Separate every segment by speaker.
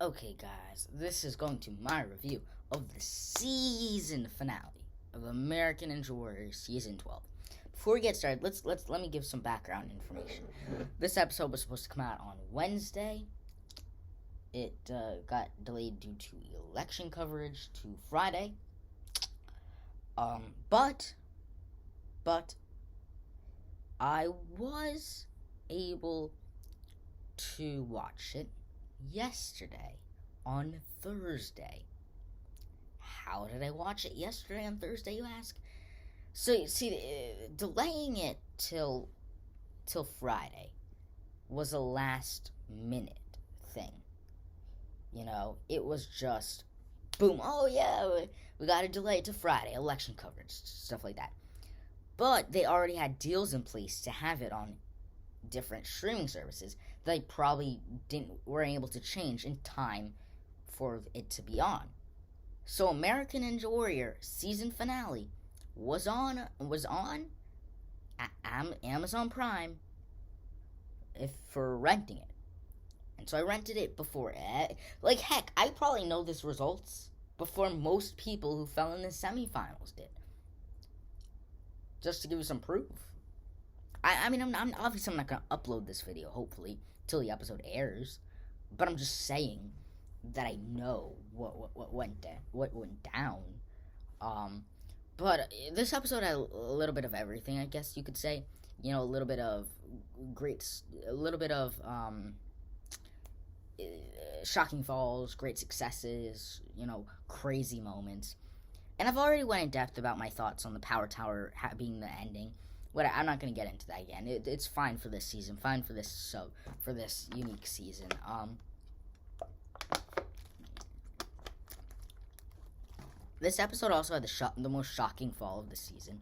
Speaker 1: Okay, guys, this is going to my review of the season finale of American Ninja Warrior Season 12. Before we get started, let me give some background information. This episode was supposed to come out on Wednesday. It got delayed due to election coverage to Friday. But I was able to watch it yesterday on Thursday. How did I watch it yesterday on Thursday, you ask? So, you see, delaying it till Friday was a last minute thing. You know, it was just, boom, oh yeah, we got to delay it to Friday, election coverage, stuff like that. But they already had deals in place to have it on different streaming services that they probably weren't able to change in time for it to be on. So American Ninja Warrior season finale was on Amazon Prime for renting it. And so I rented it before. Like, heck, I probably know this results before most people who fell in the semifinals did. Just to give you some proof. I mean, I'm obviously not gonna upload this video, hopefully, till the episode airs. But I'm just saying that I know what went down. But this episode had a little bit of everything, I guess you could say. You know, a little bit of shocking falls, great successes, you know, crazy moments. And I've already went in depth about my thoughts on the Power Tower being the ending. I'm not going to get into that again. It's fine for this season, fine for this unique season. This episode also had the most shocking fall of the season.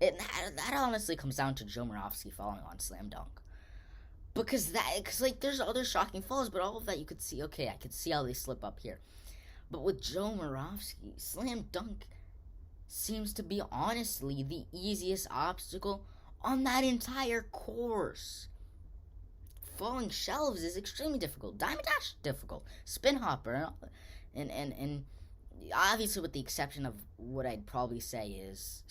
Speaker 1: That honestly comes down to Joe Moravsky falling on Slam Dunk. Because there's other shocking falls, but all of that you could see, okay, I could see how they slip up here. But with Joe Moravsky, Slam Dunk seems to be honestly the easiest obstacle on that entire course. Falling shelves is extremely difficult. Diamond Dash difficult. Spin Hopper and obviously with the exception of what I'd probably say is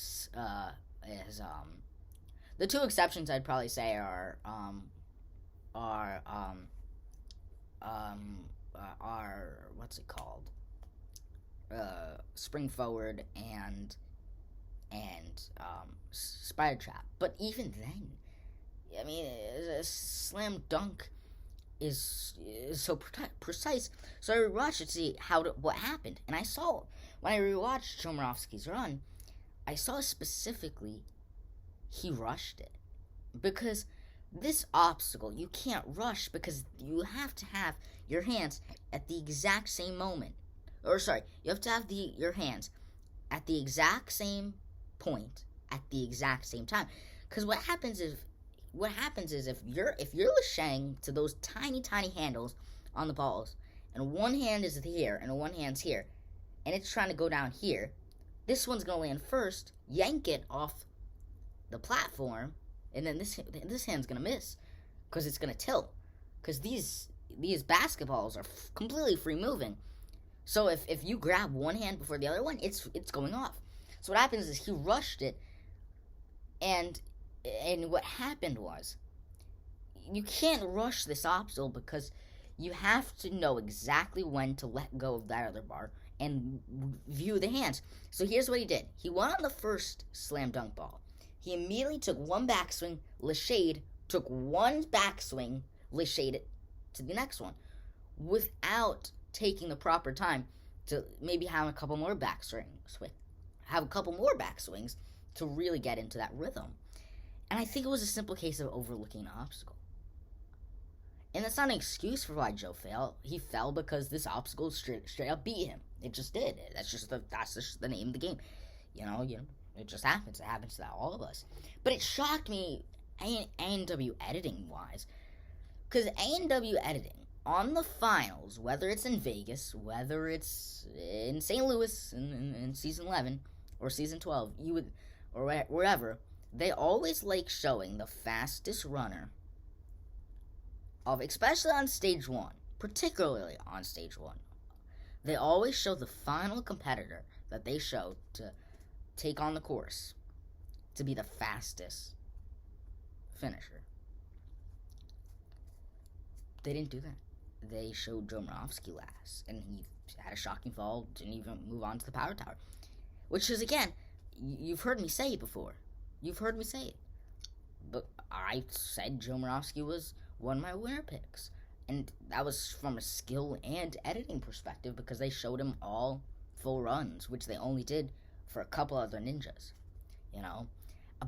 Speaker 1: the two exceptions I'd probably say are what's it called? Spring Forward and Spider Trap. But even then, I mean, Slam Dunk is so precise. So I rewatched it to see what happened, and I saw when I rewatched Joe Moravsky's run, I saw specifically he rushed it because this obstacle you can't rush because you have to have your hands at the exact same moment. You have to have your hands at the exact same point at the exact same time. Because what happens is if you're lashang to those tiny handles on the balls, and one hand is here and one hand's here, and it's trying to go down here, this one's gonna land first, yank it off the platform, and then this hand's gonna miss because it's gonna tilt. Because these basketballs are completely free moving. So if you grab one hand before the other one, it's going off. So what happens is he rushed it, and what happened was, you can't rush this obstacle because you have to know exactly when to let go of that other bar and view the hands. So here's what he did. He went on the first Slam Dunk ball. He immediately took one backswing, lashade, took one backswing, lashade it to the next one, without taking the proper time to maybe have a couple more backswings to really get into that rhythm. And I think it was a simple case of overlooking an obstacle. And that's not an excuse for why Joe fell. He fell because this obstacle straight up beat him. It just did. That's just the name of the game. You know, it just happens. It happens to all of us. But it shocked me A&W editing wise, because A&W editing on the finals, whether it's in Vegas, whether it's in St. Louis in season 11 or season 12, or wherever, they always like showing the fastest runner of, especially on stage 1, particularly on stage 1. They always show the final competitor that they show to take on the course to be the fastest finisher. They didn't do that. They showed Joe Moravsky last, and he had a shocking fall, didn't even move on to the power tower. Which is, again, you've heard me say it before. You've heard me say it. But I said Joe Moravsky was one of my winner picks. And that was from a skill and editing perspective because they showed him all full runs, which they only did for a couple other ninjas, you know.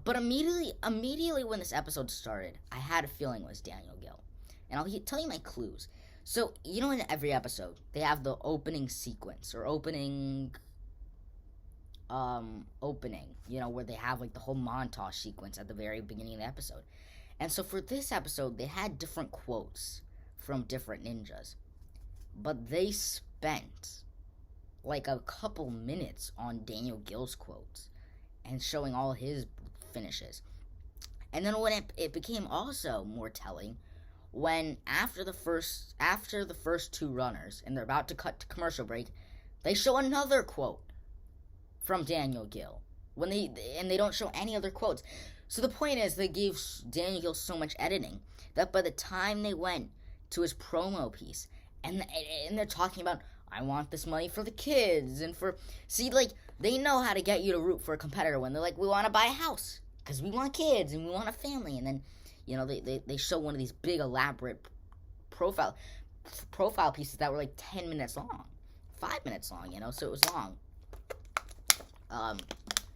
Speaker 1: But immediately when this episode started, I had a feeling it was Daniel Gill. And I'll tell you my clues. So, you know, in every episode, they have the opening sequence, or opening, you know, where they have, like, the whole montage sequence at the very beginning of the episode. And so for this episode, they had different quotes from different ninjas. But they spent, like, a couple minutes on Daniel Gill's quotes and showing all his finishes. And then when it became also more telling, when after the first 2 runners, and they're about to cut to commercial break, they show another quote from Daniel Gill. They don't show any other quotes. So the point is, they gave Daniel Gill so much editing that by the time they went to his promo piece, and they're talking about, I want this money for the kids, and for, see, like, they know how to get you to root for a competitor when they're like, we want to buy a house, because we want kids, and we want a family, and then, you know, they show one of these big, elaborate profile pieces that were like 10 minutes long, 5 minutes long, you know, so it was long.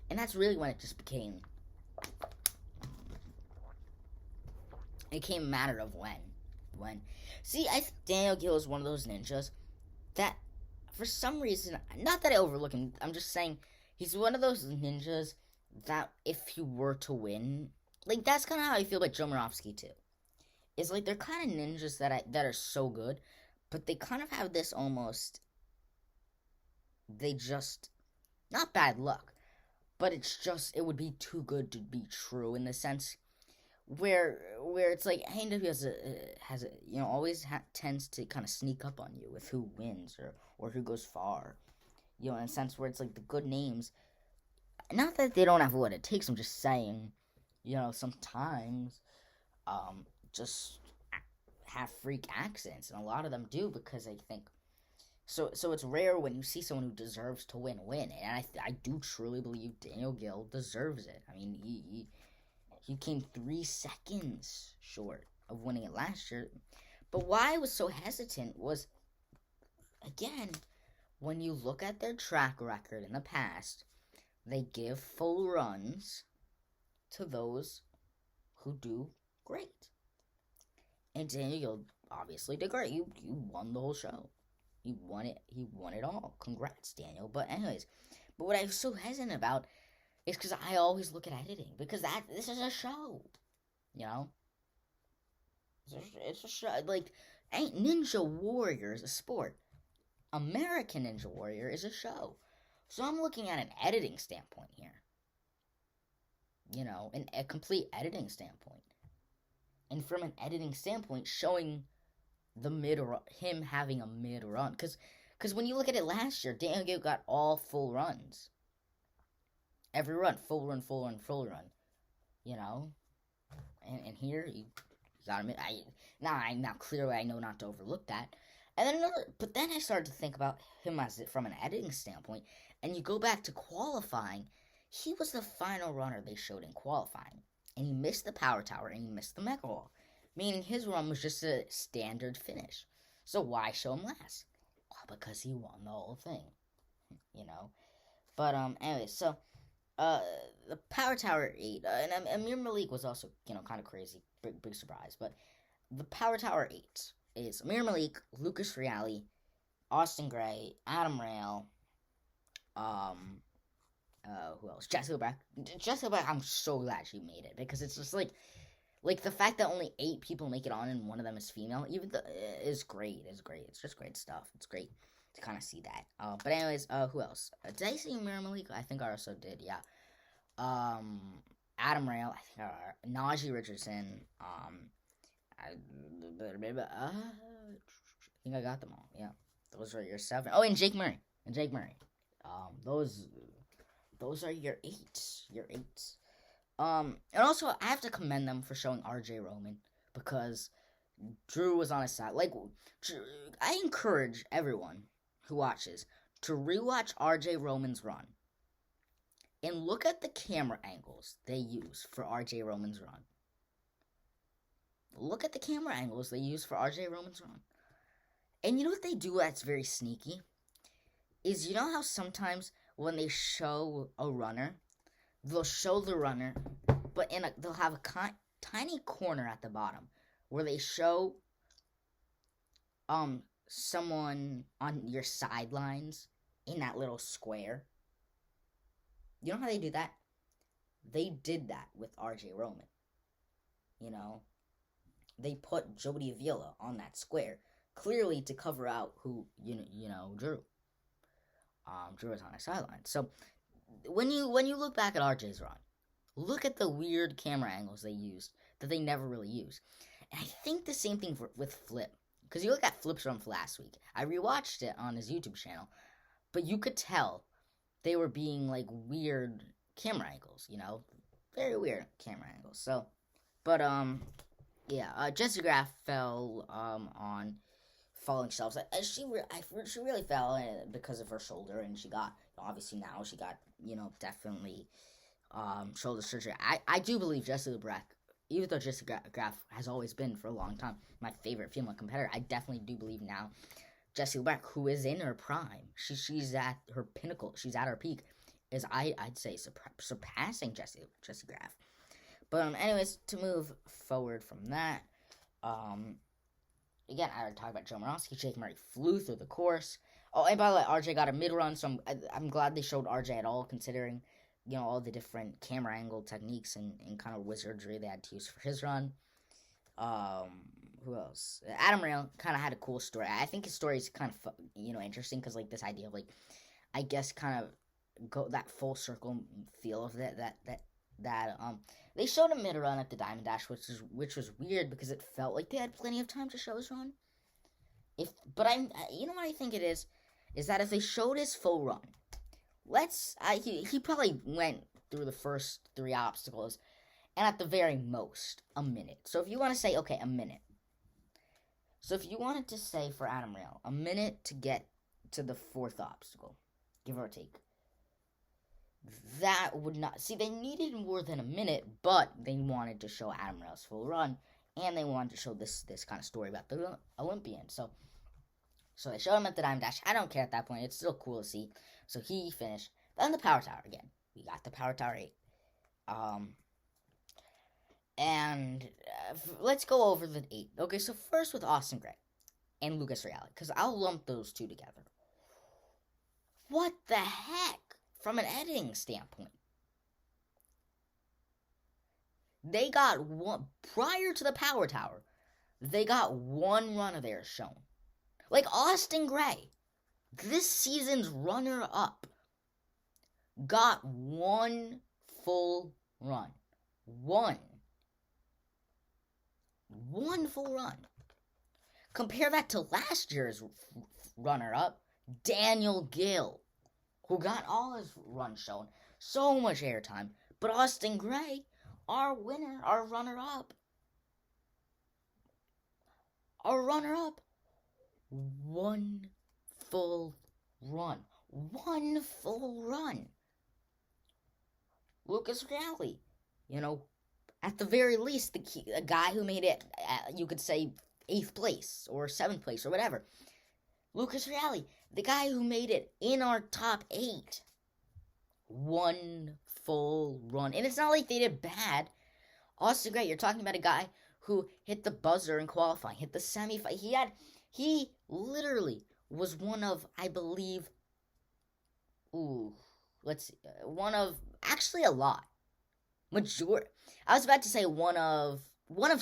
Speaker 1: And that's really when it just became a matter of when. See, I think Daniel Gill is one of those ninjas that, for some reason, not that I overlook him, I'm just saying, he's one of those ninjas that if he were to win, like, that's kind of how I feel about Joe Moravsky, too. It's like, they're kind of ninjas that are so good, but they kind of have this almost, they just, not bad luck, but it's just, it would be too good to be true, in the sense where it's like, AEW has a you know, always tends to kind of sneak up on you with who wins or who goes far, you know, in a sense where it's like the good names, not that they don't have what it takes, I'm just saying, you know, sometimes, just have freak accents, and a lot of them do, because they think, so it's rare when you see someone who deserves to win, and I do truly believe Daniel Gill deserves it. I mean, he came 3 seconds short of winning it last year, but why I was so hesitant was, again, when you look at their track record in the past, they give full runs to those who do great. And Daniel Gill obviously did great. You won the whole show. He won it all. Congrats, Daniel. But anyways, but what I was so hesitant about is because I always look at editing. Because this is a show. You know? It's a show. Like, ain't Ninja Warrior is a sport. American Ninja Warrior is a show. So I'm looking at an editing standpoint here. You know, a complete editing standpoint. And from an editing standpoint, showing him having a mid run. Because when you look at it last year, Daniel Gill got all full runs. Every run, full run. You know? And here, you got him. Now clearly I know not to overlook that. And then but then I started to think about him from an editing standpoint. And you go back to qualifying, he was the final runner they showed in qualifying. And he missed the power tower and he missed the mega wall. Meaning his run was just a standard finish. So why show him last? Well, because he won the whole thing. You know? But, anyway, so, the Power Tower 8, and Amir Malik was also, you know, kind of crazy. Big surprise. But the Power Tower 8 is Amir Malik, Lucas Reale, Austin Gray, Adam Rail, who else? Jessica Black. I'm so glad she made it, because it's just like the fact that only 8 people make it on and one of them is female, is great. It's just great stuff. It's great to kind of see that. But anyways, who else? Did I see Amir Malik? I think I also did, yeah. Adam Rail, I think, Najee Richardson, think I got them all. Yeah, those are your 7. Oh, and Jake Murray. Those are your 8s. Your 8s. And also I have to commend them for showing R.J. Roman because Drew was on his side. Like, I encourage everyone who watches to rewatch R.J. Roman's run and look at the camera angles they use for R.J. Roman's run. Look at the camera angles they use for R.J. Roman's run. And you know what they do that's very sneaky? Is, you know how sometimes when they show a runner, they'll show the runner, but they'll have a tiny corner at the bottom where they show someone on your sidelines in that little square. You know how they do that? They did that with R.J. Roman. You know, they put Jody Avila on that square, clearly to cover out who, Drew. Drew was on his sideline. So, when you look back at RJ's run, look at the weird camera angles they used that they never really use. And I think the same thing with Flip. Because you look at Flip's run from last week. I rewatched it on his YouTube channel. But you could tell they were being, like, weird camera angles, Very weird camera angles. So, but, Jessie Graff fell, on falling shelves. She really fell because of her shoulder, and she got, obviously now, she got, definitely, shoulder surgery. I do believe Jessie LeBrecq, even though Jessie Graff has always been for a long time my favorite female competitor, I definitely do believe now Jessie LeBrecq, who is in her prime, she's at her pinnacle, she's at her peak, is I'd say surpassing Jessie Graff. But anyways, to move forward from that, again, I already talked about Joe Morosky. Jake Murray flew through the course. Oh, and by the way, RJ got a mid-run, so I'm glad they showed RJ at all, considering, all the different camera angle techniques and kind of wizardry they had to use for his run. Who else? Adam Rail kind of had a cool story. I think his story is kind of, interesting, because, like, this idea of, like, I guess kind of go that full circle feel of that they showed a mid-run at the Diamond Dash, which was weird because it felt like they had plenty of time to show his run. You know what I think it is that if they showed his full run, he probably went through the first 3 obstacles, and at the very most, a minute. So if you want to say, okay, a minute. So if you wanted to say for Adam Rail, a minute to get to the 4th obstacle, give or take, that would not... See, they needed more than a minute, but they wanted to show Adam Rail's full run, and they wanted to show this kind of story about the Olympian. So they showed him at the Diamond Dash. I don't care at that point. It's still cool to see. So he finished. Then the Power Tower again. We got the Power Tower 8. Let's go over the 8. Okay, so first with Austin Gray and Lucas Reale, because I'll lump those two together. What the heck? From an editing standpoint, they got one, prior to the Power Tower, they got one run of theirs shown. Like Austin Gray, this season's runner-up, got one full run. One full run. Compare that to last year's runner-up, Daniel Gill, who got all his runs shown, so much airtime. But Austin Gray, our winner, our runner-up, one full run. One full run. Lucas Reale, at the very least, a guy who made it, you could say, 8th place, or 7th place, or whatever. Lucas Reale, the guy who made it in our top 8. One full run. And it's not like they did bad. Austin Gray, you're talking about a guy who hit the buzzer in qualifying, hit the semifinal. He literally was one of, I believe, actually a lot. I was about to say one of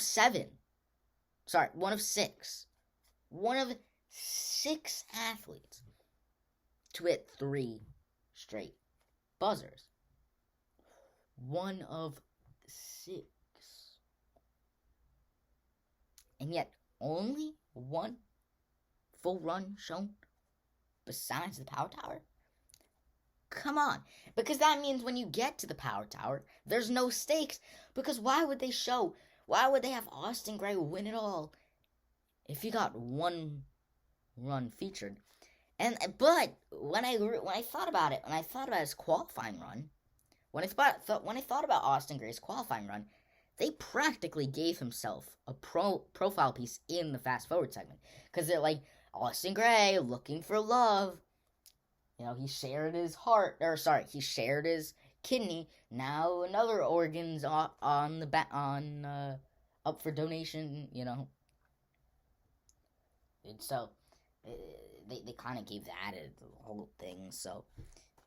Speaker 1: 7. Sorry, one of 6. One of 6 athletes to hit 3 straight buzzers. One of 6. And yet, only one full run shown besides the power tower? Come on. Because that means when you get to the power tower, there's no stakes. Because why would they have Austin Gray win it all if he got one run featured? But when I thought about it, when I thought about his qualifying run, when I thought about Austin Gray's qualifying run, they practically gave himself a profile piece in the fast forward segment, because they're like, Austin Gray looking for love. You know, he shared his kidney. Now another organ's up for donation. You know, and so they kind of gave that the whole thing. So,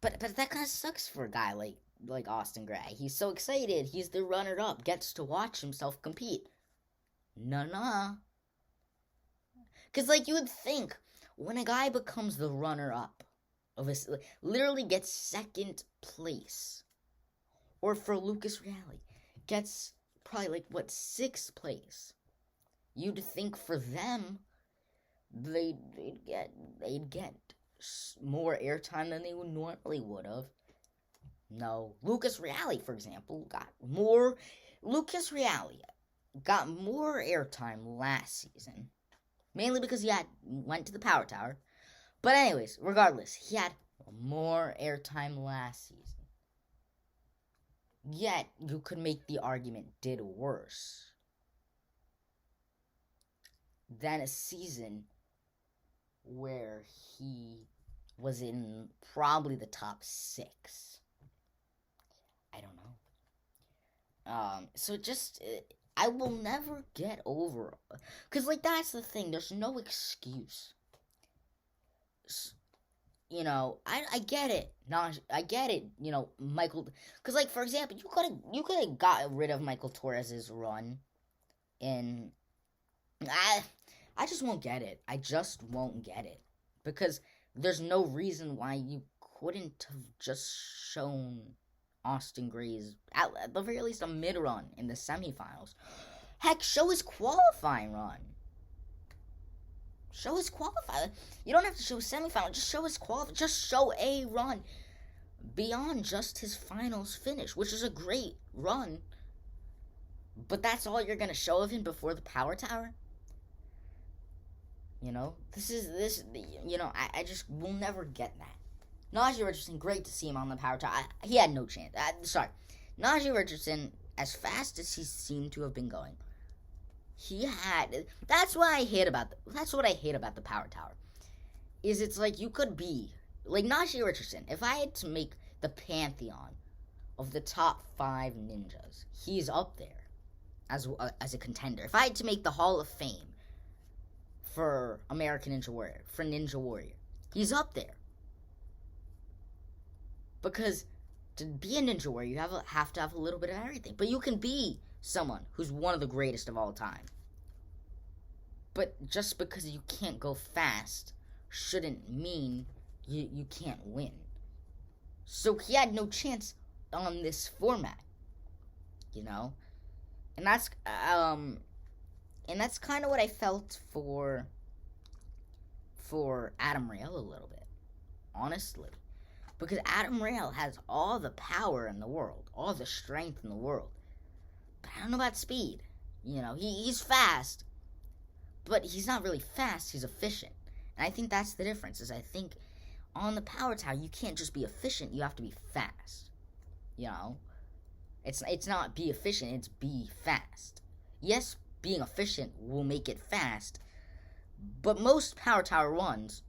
Speaker 1: but that kind of sucks for a guy like Austin Gray. He's so excited. He's the runner-up. Gets to watch himself compete. Nah. Because, like, you would think, when a guy becomes the runner-up, literally gets second place, or for Lucas Reale, gets probably, 6th place, you'd think for them, they'd get more airtime than they normally would have. No, Lucas Reale, for example, got more airtime last season, mainly because he went to the power tower. But anyways, regardless, he had more airtime last season. Yet, you could make the argument did worse than a season where he was in probably the top 6. I don't know. So just, I will never get over, because, that's the thing, there's no excuse. You know, I get it. I get it. You know, Michael, because for example, you could have got rid of Michael Torres's run, and I just won't get it. I just won't get it, because there's no reason why you couldn't have just shown Austin Gray's at the very least a mid run in the semifinals. Heck, show his qualifying run. Show his qualifying. You don't have to show semifinal. Just show his qualifying. Just show a run beyond just his finals finish, which is a great run. But that's all you're gonna show of him before the power tower. You know, You know, I just will never get that. Najee Richardson, great to see him on the power tower. He had no chance. Najee Richardson, as fast as he seemed to have been going, that's what I hate about the power tower. Is it's you could be Najee Richardson. If I had to make the pantheon of the top 5 ninjas, he's up there as a contender. If I had to make the Hall of Fame for American Ninja Warrior, for Ninja Warrior, he's up there. Because to be a Ninja Warrior, you have to have a little bit of everything. But you can be someone who's one of the greatest of all time. But just because you can't go fast shouldn't mean you can't win. So he had no chance on this format, you know? And that's kind of what I felt for Adam Rail a little bit, honestly. Because Adam Rail has all the power in the world, all the strength in the world. But I don't know about speed. You know, he's fast, but he's not really fast, he's efficient. And I think that's the difference, is I think on the power tower, you can't just be efficient, you have to be fast. You know? It's not be efficient, it's be fast. Yes, being efficient will make it fast, but most power tower runs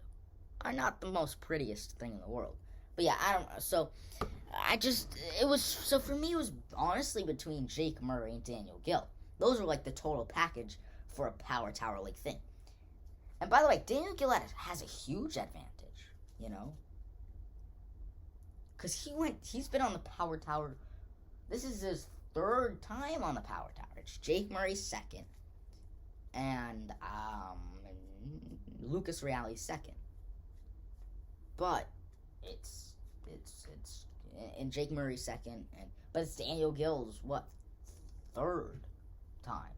Speaker 1: are not the most prettiest thing in the world. But yeah, I don't know. So, for me, it was honestly between Jake Murray and Daniel Gill. Those were the total package for a power tower thing. And by the way, Daniel Gill has a huge advantage, you know? Because he's been on the power tower. This is his 3rd time on the power tower. It's Jake Murray's 2nd. And, Lucas Reale's 2nd. But it's and Jake Murray's 2nd, but it's Daniel Gill's 3rd time.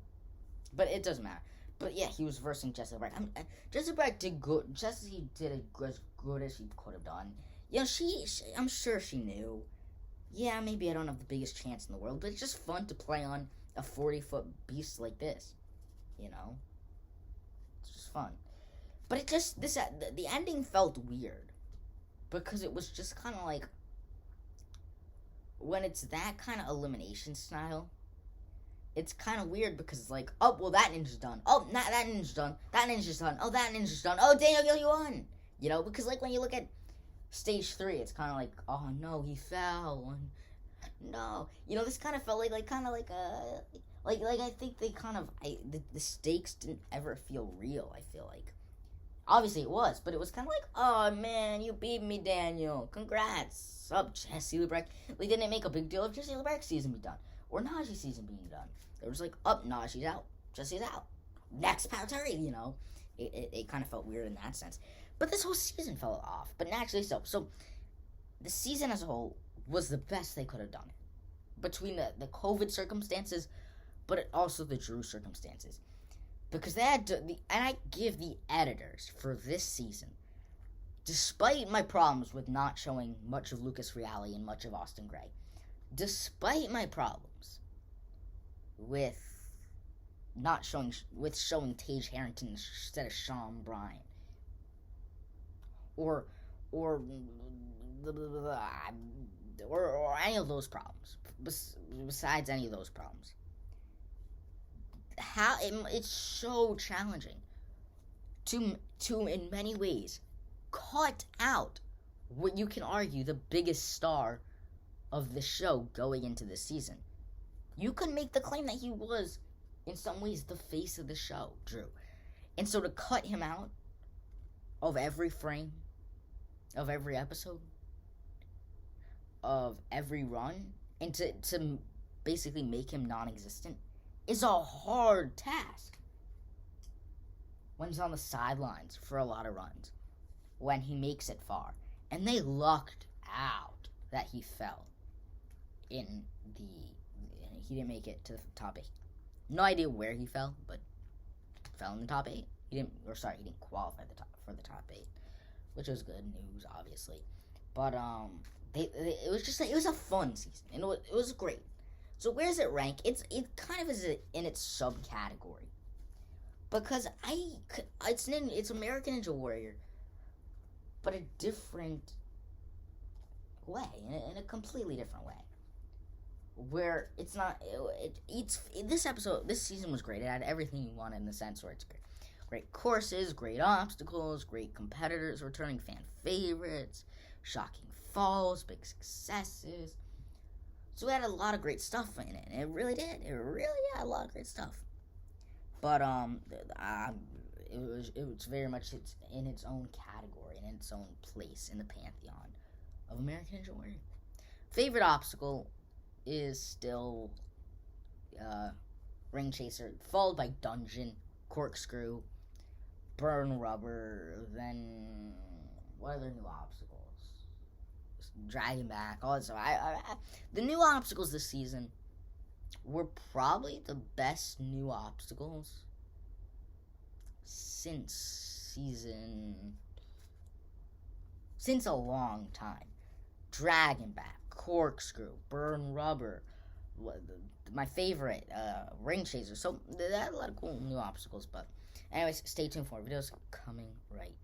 Speaker 1: But it doesn't matter. But yeah, he was versing Jesse LeBlanc. Jesse LeBlanc did good. Jesse did as good as she could have done. You know, I'm sure she knew. Yeah, maybe I don't have the biggest chance in the world, but it's just fun to play on a 40-foot beast like this. You know, it's just fun. But it just the ending felt weird because it was just kind of like when it's that kind of elimination style. It's kind of weird because it's like, oh, well, that ninja's done. Oh, not that ninja's done. That ninja's done. Oh, that ninja's done. Oh, Daniel, you won. You know, because like when you look at stage 3, it's kind of like, oh no, he fell. No, you know, this kind of felt like I think they kind of the stakes didn't ever feel real. I feel like, obviously it was, but it was kind of like, oh man, you beat me, Daniel. Congrats, up Jesse LeBlanc. They didn't make a big deal of Jesse LeBlanc's season being done or Najee's season being done. It was like, up, Najee's out, Jesse's out. Next Terry, you know, it kind of felt weird in that sense. But this whole season fell off, but naturally so. So the season as a whole was the best they could have done between the COVID circumstances, but also the Drew circumstances. Because they had to, and I give the editors for this season, despite my problems with not showing much of Lucas Reale and much of Austin Gray, despite my problems with not showing, Tage Harrington instead of Sean Bryan, or any of those problems, besides any of those problems, it's so challenging to in many ways cut out what you can argue the biggest star of the show going into this season. You could make the claim that he was in some ways the face of the show, Drew, and so to cut him out of every frame of every episode of every run and to basically make him non-existent is a hard task when he's on the sidelines for a lot of runs, when he makes it far. And they lucked out that he fell he didn't make it to the top 8. No idea where he fell, but fell in the top 8. He didn't qualify for the top 8, which was good news, obviously. But it was a fun season, and it was great. So where does it rank? It kind of is in its subcategory because it's American Ninja Warrior, but a different way, in a completely different way. Where it's not, this season was great. It had everything you wanted in the sense where it's great. Great courses, great obstacles, great competitors, returning fan favorites, shocking falls, big successes. So it had a lot of great stuff in it. It really did. It really had a lot of great stuff. But it was very much in its own category, in its own place in the pantheon of American Ninja Warrior. Favorite obstacle is still Ring Chaser, followed by Dungeon, Corkscrew, Burn Rubber, then what other new obstacles? Dragon Back, all that stuff. The new obstacles this season were probably the best new obstacles since a long time. Dragon Back, Corkscrew, Burn Rubber, my favorite, Ring Chaser. So they had a lot of cool new obstacles, but anyways, stay tuned for more videos coming right